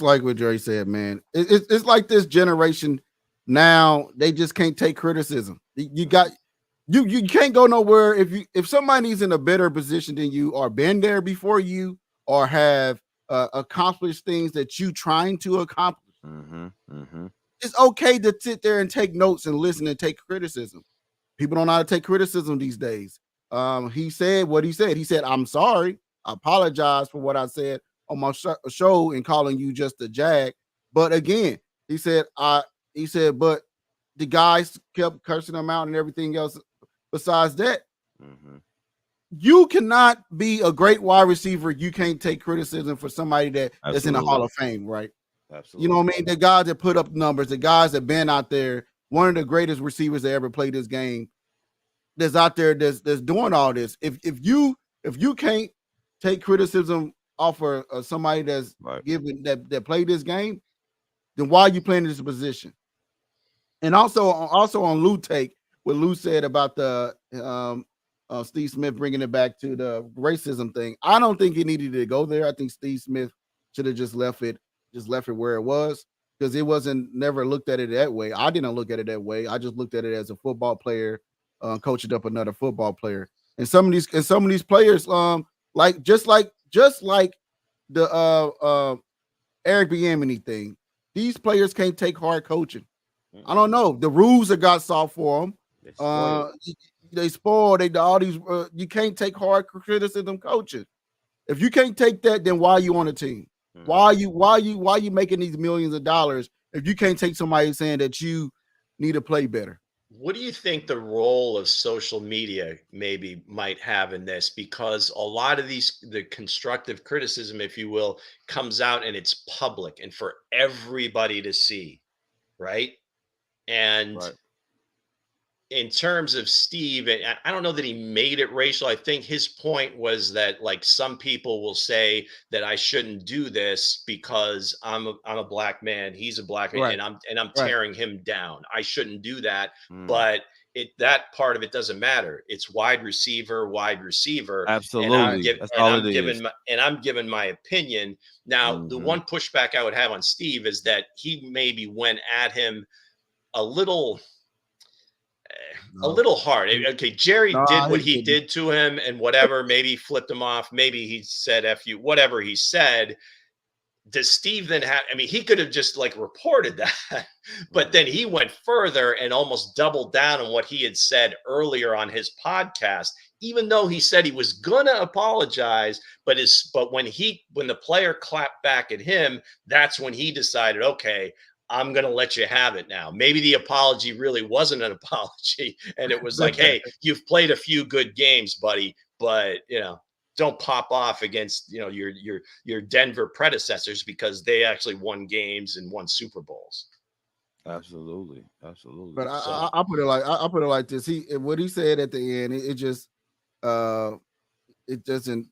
D: like what Jerry said, man, it's like this generation now, they just can't take criticism. You got You can't go nowhere if somebody's in a better position than you, or been there before you, or have accomplished things that you trying to accomplish. It's okay to sit there and take notes and listen and take criticism. People don't know how to take criticism these days. He said what he said. He said, "I'm sorry. I apologize for what I said on my show and calling you just a jag." But again, he said, but the guys kept cursing him out and everything else. Besides that, you cannot be a great wide receiver. You can't take criticism for somebody that's in the Hall of Fame, right? Absolutely. You know what I mean? The guys that put up numbers, the guys that been out there, one of the greatest receivers that ever played this game, that's out there that's doing all this. If you can't take criticism off of somebody that's given that played this game, then why are you playing in this position? And also on Lou take, what Lou said about the Steve Smith bringing it back to the racism thing. I don't think he needed to go there. I think Steve Smith should have just left it where it was, because it wasn't never looked at it that way. I didn't look at it that way. I just looked at it as a football player coaching up another football player. And some of these players, just like the Eric Bieniemy thing, these players can't take hard coaching. I don't know. The rules that got soft for them. They spoiled. All these. You can't take hard criticism coaching. If you can't take that, then why are you on the team? Why are you making these millions of dollars if you can't take somebody saying that you need to play better?
B: What do you think the role of social media maybe might have in this? Because a lot of the constructive criticism, if you will, comes out and it's public and for everybody to see, right? And in terms of Steve, I don't know that he made it racial. I think his point was that, like, some people will say that I shouldn't do this because I'm a black man, he's a black man, and I'm tearing him down. I shouldn't do that. But that part of it doesn't matter. It's wide receiver.
C: Absolutely.
B: I'm giving my opinion. Now, the one pushback I would have on Steve is that he maybe went at him a little hard. Okay, Jerry did what he did to him and whatever, maybe flipped him off, maybe he said F you, whatever he said. Does Steve then have, he could have just reported that, but then he went further and almost doubled down on what he had said earlier on his podcast, even though he said he was gonna apologize, but when the player clapped back at him, that's when he decided, okay, I'm going to let you have it now. Maybe the apology really wasn't an apology. And it was like, hey, you've played a few good games, buddy, but don't pop off against, your Denver predecessors, because they actually won games and won Super Bowls.
C: Absolutely.
D: But I put it like this. What he said at the end, it just, it doesn't,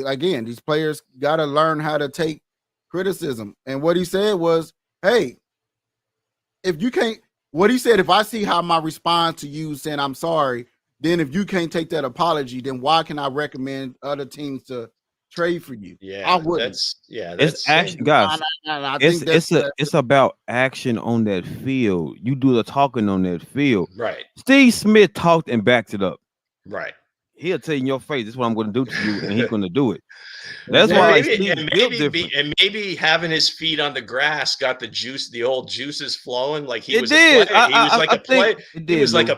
D: again, these players got to learn how to take criticism. And what he said was, hey, if I see how my response to you saying I'm sorry, then if you can't take that apology, then why can I recommend other teams to trade for you?
B: Yeah,
D: I wouldn't.
C: It's action, guys. It's about action on that field. You do the talking on that field.
B: Right.
C: Steve Smith talked and backed it up.
B: Right.
C: He'll tell you in your face, this is what I'm going to do to you, and he's going to do it. That's why
B: maybe having his feet on the grass got the old juices flowing. Like he was like a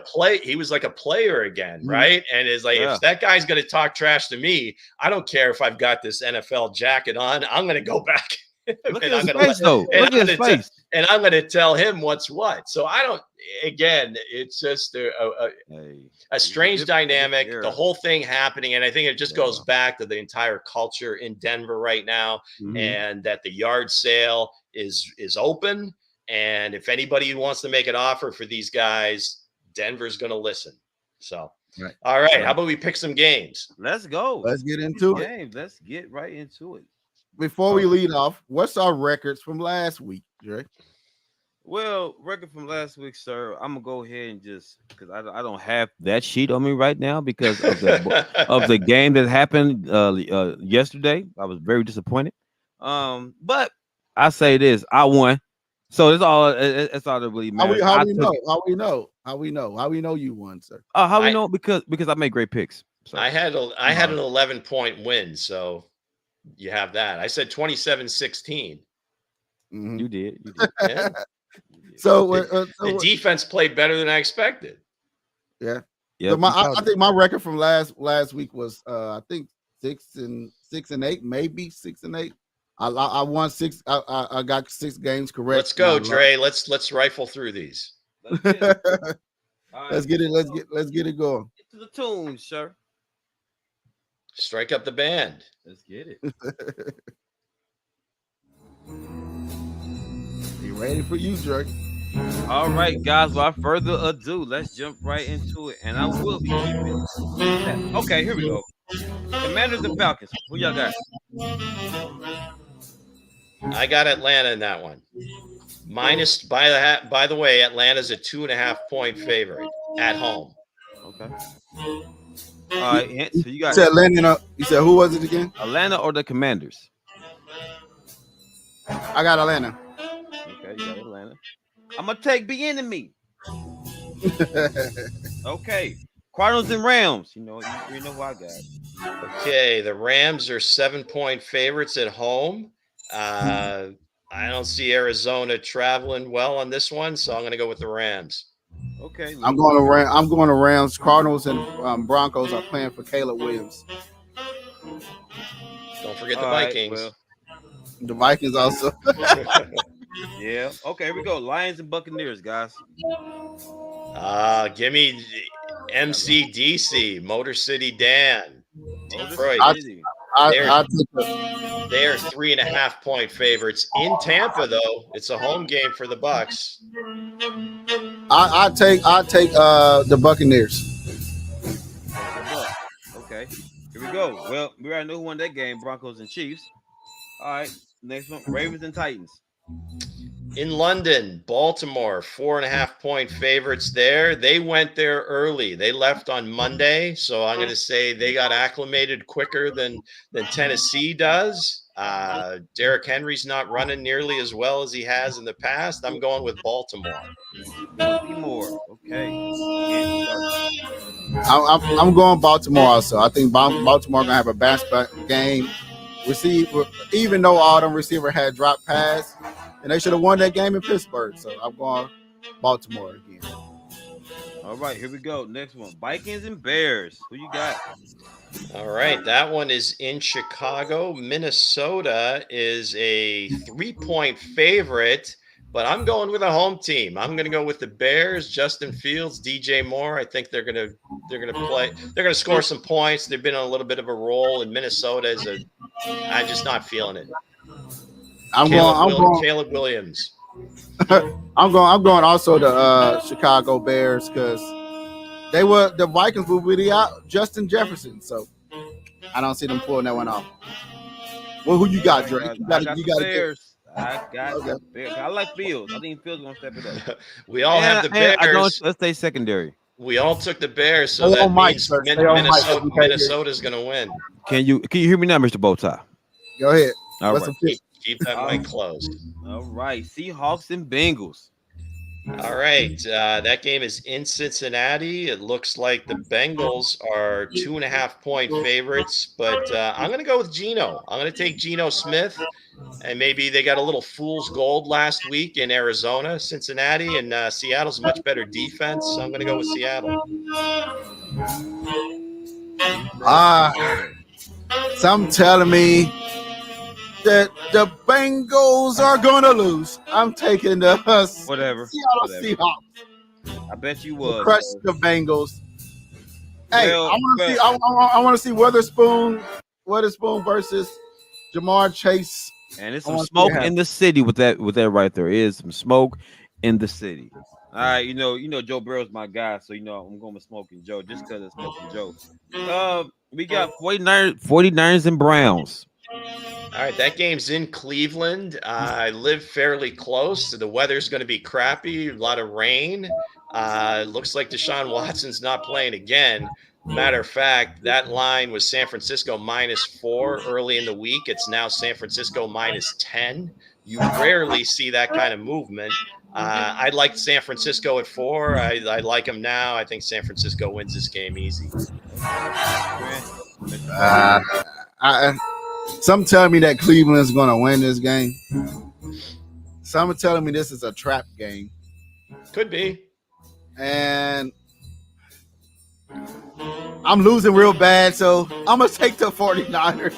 B: player again, right? And it's like, if that guy's going to talk trash to me, I don't care if I've got this NFL jacket on. I'm going to go back.
C: Look at his face, though. Look at his face.
B: And I'm going to tell him what's what. So it's just a strange dynamic, the whole thing happening. And I think it just goes back to the entire culture in Denver right now, and that the yard sale is open. And if anybody wants to make an offer for these guys, Denver's going to listen. So, all right. How about we pick some games?
C: Let's go.
D: Let's get into it.
C: Let's get right into it.
D: Before we lead off, what's our records from last week, Dre?
C: Well, record from last week, sir. I'm gonna go ahead and just, because I don't have that sheet on me right now because of the game that happened yesterday. I was very disappointed. But I say this: I won, so it's all that really matters.
D: How we know? How we know? How we know you won, sir?
C: How we
B: I-
C: know? Because I make great picks. So
B: I had an 11-point win, so you have that. I said 27-16.
D: Mhm.
C: you did. You did.
B: Yeah.
D: So,
B: The defense played better than I expected.
D: yeah.
C: Yeah.
D: So I think my record from last week was I think 6-8, maybe 6-8. I won 6. I got 6 games correct.
B: Let's go, Dre. Let's rifle through these.
C: Let's get it. All
D: Let's
C: right,
D: get it. Let's get it going.
C: get to the tunes, sir.
B: Strike up the band.
C: Let's get it.
D: Be ready for you, Drake.
C: All right, guys. Without further ado, let's jump right into it. And I will be keeping. Okay, here we go. Commanders and Falcons. Who y'all got?
B: I got Atlanta in that one. Minus by the way, Atlanta's a 2.5-point favorite at home.
C: Okay. All right. So you got
D: You said Atlanta. You said who was it again?
C: Atlanta or the Commanders?
D: I got Atlanta.
C: Okay, you got Atlanta. I'm gonna take the enemy. Okay. Cardinals and Rams. You know who I got.
B: Okay, the Rams are 7-point favorites at home. I don't see Arizona traveling well on this one, so I'm going to go with the Rams.
C: Okay.
D: I'm going to Rams. Cardinals and Broncos are playing for Caleb Williams.
B: Don't forget the
C: All right,
B: Vikings.
C: well,
D: The Vikings also.
C: yeah. Okay, here we go. Lions and Buccaneers, guys.
B: Give me MCDC, Motor City Dan. Detroit.
D: I
B: They're-
D: take the,
B: They are 3.5-point favorites in Tampa, though. It's a home game for the Bucks.
D: I take the Buccaneers.
C: Okay, here we go. Well, we already know who won that game: Broncos and Chiefs. All right, next one: Ravens and Titans.
B: In London, Baltimore, 4.5-point favorites there. They went there early. They left on Monday, so I'm going to say they got acclimated quicker than Tennessee does. Derrick Henry's not running nearly as well as he has in the past. I'm going with Baltimore.
C: Baltimore. Okay.
D: I'm going Baltimore also. I think Baltimore gonna have a bounce back game. Even though all them receiver had dropped pass, and they should have won that game in Pittsburgh. So I'm going Baltimore again.
C: All right, here we go. Next one: Vikings and Bears. Who you got?
B: All right, that one is in Chicago. Minnesota is a 3-point favorite, but I'm going with a home team. I'm going to go with the Bears. Justin Fields, DJ Moore. I think they're going to play. They're going to score some points. They've been on a little bit of a roll, and Minnesota I'm just not feeling it. Caleb Williams.
D: I'm going also to Chicago Bears because the Vikings will be out Justin Jefferson, so I don't see them pulling that one off. Well, who you got, Drake? You got
C: the Bears. I got the Bears. I like Fields. I think Fields gonna step it up.
B: We all have the Bears.
C: Let's stay secondary.
B: We all took the Bears, so that means Minnesota's going to win.
C: Can you hear me now, Mr. Bowtie?
D: Go ahead.
C: All right.
B: Keep that mic closed.
C: All right. Seahawks and Bengals.
B: All right. That game is in Cincinnati. It looks like the Bengals are 2.5-point favorites, but I'm going to go with Geno. I'm going to take Geno Smith, and maybe they got a little fool's gold last week in Arizona, Cincinnati, and Seattle's a much better defense. So I'm going to go with Seattle.
D: Some telling me that the Bengals are gonna lose. I'm taking the
C: Whatever.
D: Seattle Seahawks.
C: I bet you would.
D: Crush the Bengals. Hey,
C: Well,
D: I want to see Witherspoon versus Jamar Chase.
C: And there's some smoke in the city with that right there. Is some smoke in the city. All right, you know Joe Burrow's my guy, so I'm going with Smoking Joe just because it's Smoking Joe. We got 49ers and Browns.
B: All right, that game's in Cleveland. I live fairly close. So the weather's going to be crappy, a lot of rain. Looks like Deshaun Watson's not playing again. Matter of fact, that line was San Francisco -4 early in the week. It's now San Francisco -10. You rarely see that kind of movement. I like San Francisco at 4. I like them now. I think San Francisco wins this game easy.
D: Some telling me that Cleveland's going to win this game. Some are telling me this is a trap game.
B: Could be.
D: And I'm losing real bad, so I'm going to take the 49ers.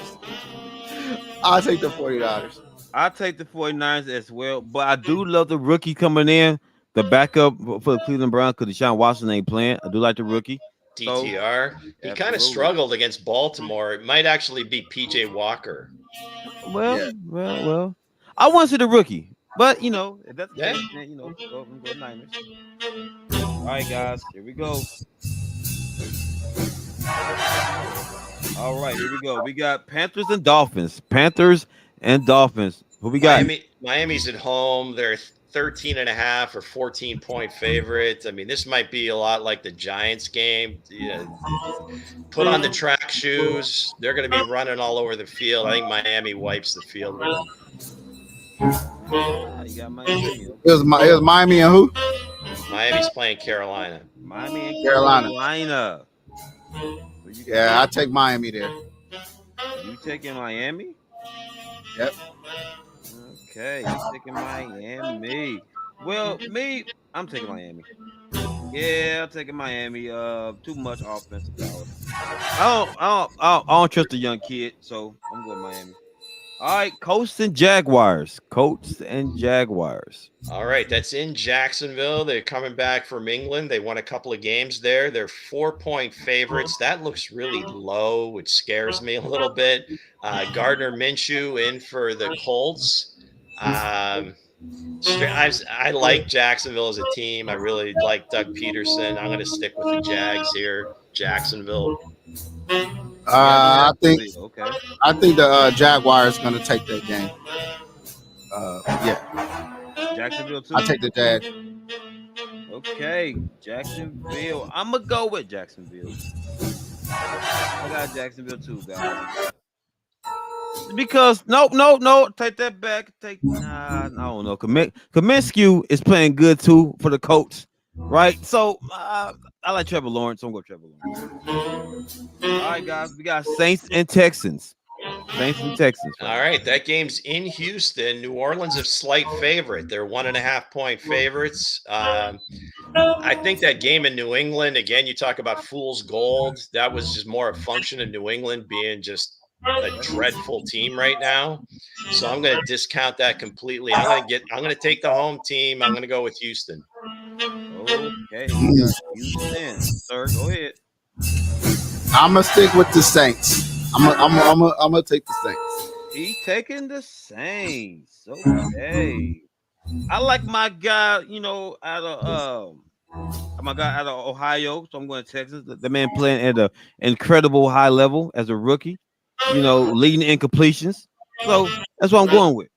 D: I'll take the 49ers.
C: I take the 49ers as well, but I do love the rookie coming in, the backup for the Cleveland Browns, because Deshaun Watson ain't playing. I do like the rookie.
B: DTR. He kind of struggled against Baltimore. It might actually be PJ Walker.
C: Well. I want to see the rookie, but if that's the case, then go Niners. All right, guys, here we go. All right, here we go. We got Panthers and Dolphins. Who we got?
B: Miami's at home. They're 13.5 or 14-point favorites. I mean, this might be a lot like the Giants game. Put on the track shoes. They're going to be running all over the field. I think Miami wipes the field with them.
C: You got Miami.
D: It was Miami and who?
B: Miami's playing Carolina.
C: Miami and Carolina.
D: Yeah, I take Miami there.
C: You taking Miami?
D: Yep.
C: Okay, you taking Miami. Well, I'm taking Miami. Yeah, I'm taking Miami. Too much offensive power. I don't trust the young kid, so I'm going Miami. All right, Colts and Jaguars. All
B: right, that's in Jacksonville. They're coming back from England. They won a couple of games there. They're 4-point favorites. That looks really low, which scares me a little bit. Gardner Minshew in for the Colts. I like Jacksonville as a team. I really like Doug Peterson. I'm going to stick with the Jags here. Jacksonville.
D: I think the Jaguars going to take that game.
C: Jacksonville too.
D: I take the Jag.
C: Okay, Jacksonville. I'm gonna go with Jacksonville. I got Jacksonville too, guys. Because no, take that back. I don't know. Kaminsky is playing good too for the Colts, right? So I like Trevor Lawrence. So I'm going Trevor Lawrence. All right, guys, we got Saints and Texans.
B: All right, that game's in Houston. New Orleans is a slight favorite. They're 1.5-point favorites. I think that game in New England, again, you talk about fool's gold. That was just more a function of New England being just a dreadful team right now. So I'm going to discount that completely. I'm going to take the home team. I'm going to go with Houston.
C: Okay, Houston. Sir, go ahead.
D: I'm gonna stick with the Saints. I'm gonna take the Saints.
C: He taking the Saints. Okay. I like my guy, out of Ohio. So I'm going to Texas. The man playing at an incredible high level as a rookie. Leading in completions. So that's what I'm going with.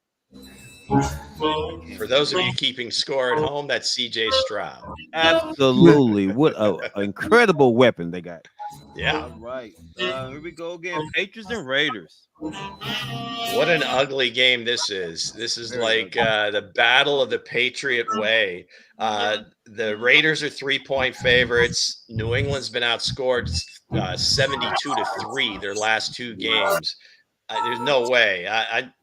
B: For those of you keeping score at home, that's CJ Stroud.
C: Absolutely. What an incredible weapon they got.
B: Yeah.
C: All right. Here we go again. Patriots and Raiders.
B: What an ugly game this is. This is like the battle of the Patriot way. The Raiders are 3-point favorites. New England's been outscored 72-3 their last two games. There's no way.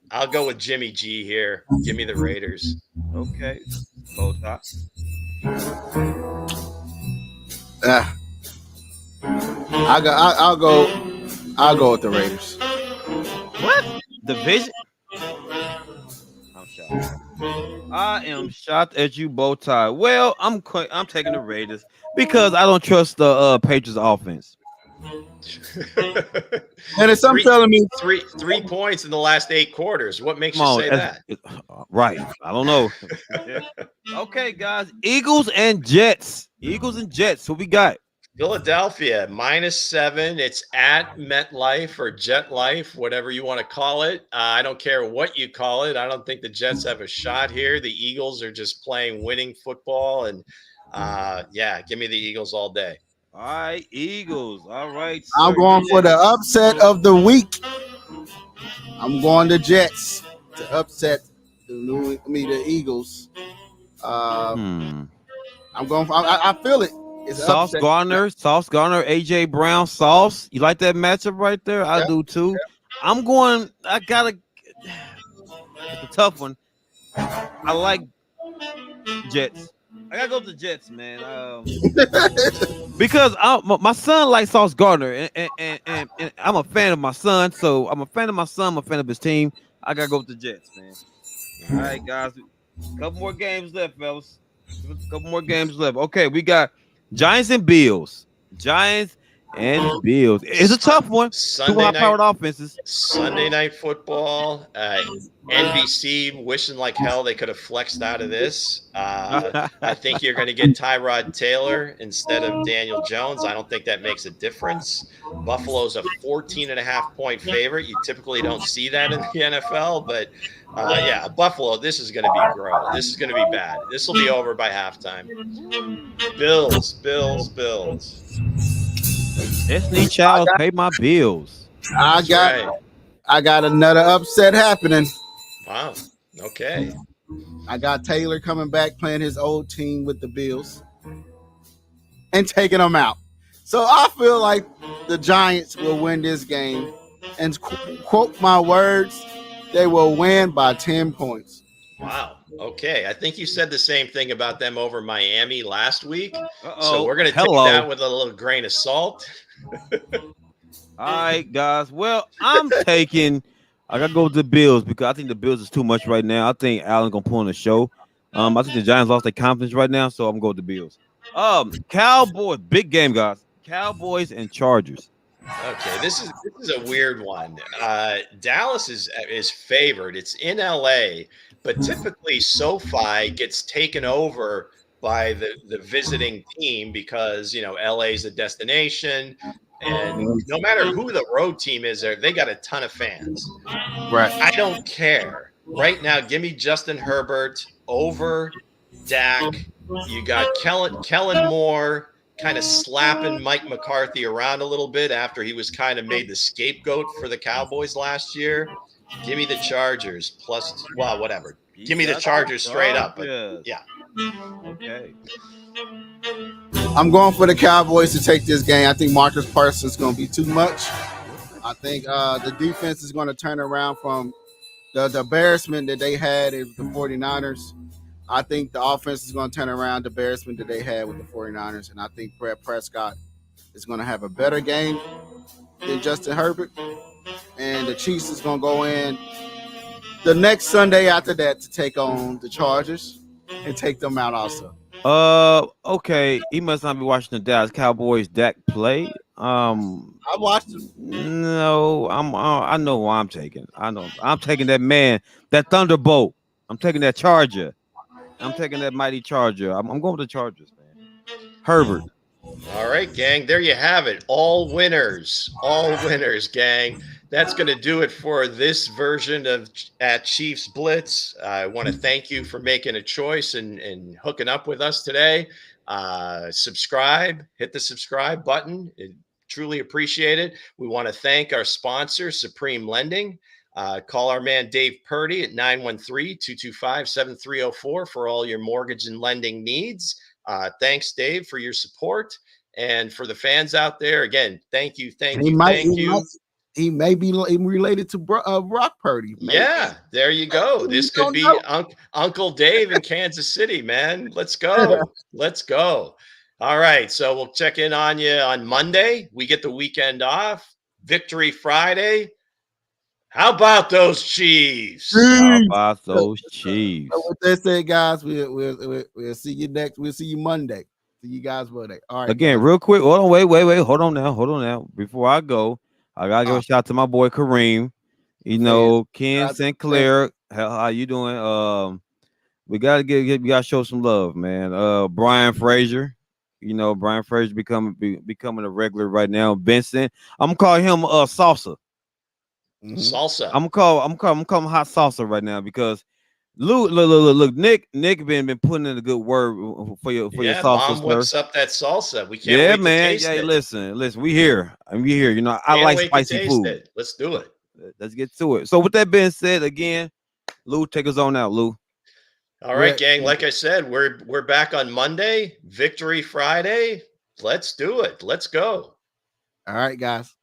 B: I'll go with Jimmy G here. Give me the Raiders.
C: Okay. Both top.
D: I'll go with the Raiders.
C: What? Division? I'm shocked. I am shocked at you both tied. Well, I'm taking the Raiders because I don't trust the Patriots offense.
D: And it's some telling me
B: 3 points in the last 8 quarters. What makes you say that?
C: Right. I don't know. Okay, guys. Eagles and Jets. Who we got?
B: Philadelphia -7. It's at MetLife or Jet Life, whatever you want to call it. I don't care what you call it. I don't think the Jets have a shot here. The Eagles are just playing winning football. And give me the Eagles all day.
C: All right, Eagles. All right.
D: I'm going for the upset of the week. I'm going to Jets to upset the Eagles. I'm going. I feel it. It's
C: Sauce Gardner, AJ Brown, Sauce. You like that matchup right there? I do too. I'm going. I gotta. It's a tough one. I like Jets. I gotta go to the Jets, man. Because my son likes Sauce Gardner, and I'm a fan of my son. So I'm a fan of my son. I'm a fan of his team. I gotta go with the Jets, man. All right, guys. Couple more games left, fellas. Couple more games left. Okay, we got Giants and Bills. Giants and Bills. It's a tough one. Two high-powered offenses.
B: Sunday Night Football. NBC wishing like hell they could have flexed out of this. I think you're going to get Tyrod Taylor instead of Daniel Jones. I don't think that makes a difference. Buffalo's a 14.5-point favorite. You typically don't see that in the NFL, but yeah, Buffalo, this is going to be gross. This is going to be bad. This will be over by halftime. Bills.
C: Destiny Child, pay my bills.
D: I got another upset happening.
B: Wow. Okay.
D: I got Taylor coming back playing his old team with the Bills and taking them out. So I feel like the Giants will win this game. And quote my words, they will win by 10 points.
B: Wow. Okay. I think you said the same thing about them over Miami last week. So we're going to take that with a little grain of salt.
C: All right, guys. Well, I gotta go with the Bills because I think the Bills is too much right now. I think Allen's gonna pull on the show. I think the Giants lost their confidence right now, so I'm going with the Bills. Cowboys, big game, guys. Cowboys and Chargers.
B: Okay, this is a weird one. Dallas is favored. It's in LA, but typically SoFi gets taken over by the visiting team because LA is a destination. And no matter who the road team is there, they got a ton of fans.
D: Right.
B: I don't care. Right now, give me Justin Herbert over Dak. You got Kellen Moore kind of slapping Mike McCarthy around a little bit after he was kind of made the scapegoat for the Cowboys last year. Give me the Chargers plus, well, whatever. Give me the Chargers straight up. But yeah.
C: Okay.
D: I'm going for the Cowboys to take this game. I think Marcus Parsons is going to be too much. I think the defense is going to turn around from the embarrassment that they had with the 49ers. I think the offense is going to turn around the embarrassment that they had with the 49ers. And I think Brett Prescott is going to have a better game than Justin Herbert. And the Chiefs is going to go in the next Sunday after that to take on the Chargers and take them out also.
C: Okay. He must not be watching the Dallas Cowboys Dak play.
D: I watched him.
C: No, I know who I'm taking. I'm taking that man, that Thunderbolt. I'm taking that Charger. I'm taking that mighty Charger. I'm going with the Chargers, man. Herbert.
B: All right, gang. There you have it. All winners, gang. That's going to do it for this version of at Chiefs Blitz. I want to thank you for making a choice and hooking up with us today. Subscribe, hit the subscribe button. Truly appreciate it. We want to thank our sponsor, Supreme Lending. Call our man Dave Purdy at 913-225-7304 for all your mortgage and lending needs. Thanks, Dave, for your support. And for the fans out there, again, thank you.
D: He may be related to Brock Purdy. Maybe.
B: Yeah, there you go. This could be Uncle Dave in Kansas City, man. Let's go. All right, so we'll check in on you on Monday. We get the weekend off. Victory Friday. How about those Chiefs?
C: How about those Chiefs?
D: So with that said, guys, we'll see you next. We'll see you Monday. See you guys Monday. All right.
C: Again, real quick. Hold on, wait. Hold on now. Before I go, I gotta give a shout out to my boy Kareem. Ken Sinclair. How you doing? We gotta show some love, man. Brian Frazier. Brian Frazier becoming a regular right now. Benson. I'm gonna call him Salsa.
B: Salsa.
C: I'm gonna call him Hot Salsa right now because look, Nick been putting in a good word for your salsa.
B: Mom whips up that salsa. We can't.
C: Yeah,
B: wait
C: man.
B: To taste it.
C: Listen. We here. We here. I like spicy food.
B: It. Let's do it.
C: Let's get to it. So with that being said, again, Lou, take us on out, Lou.
B: All right, gang. Like I said, we're back on Monday. Victory Friday. Let's do it. Let's go.
D: All right, guys.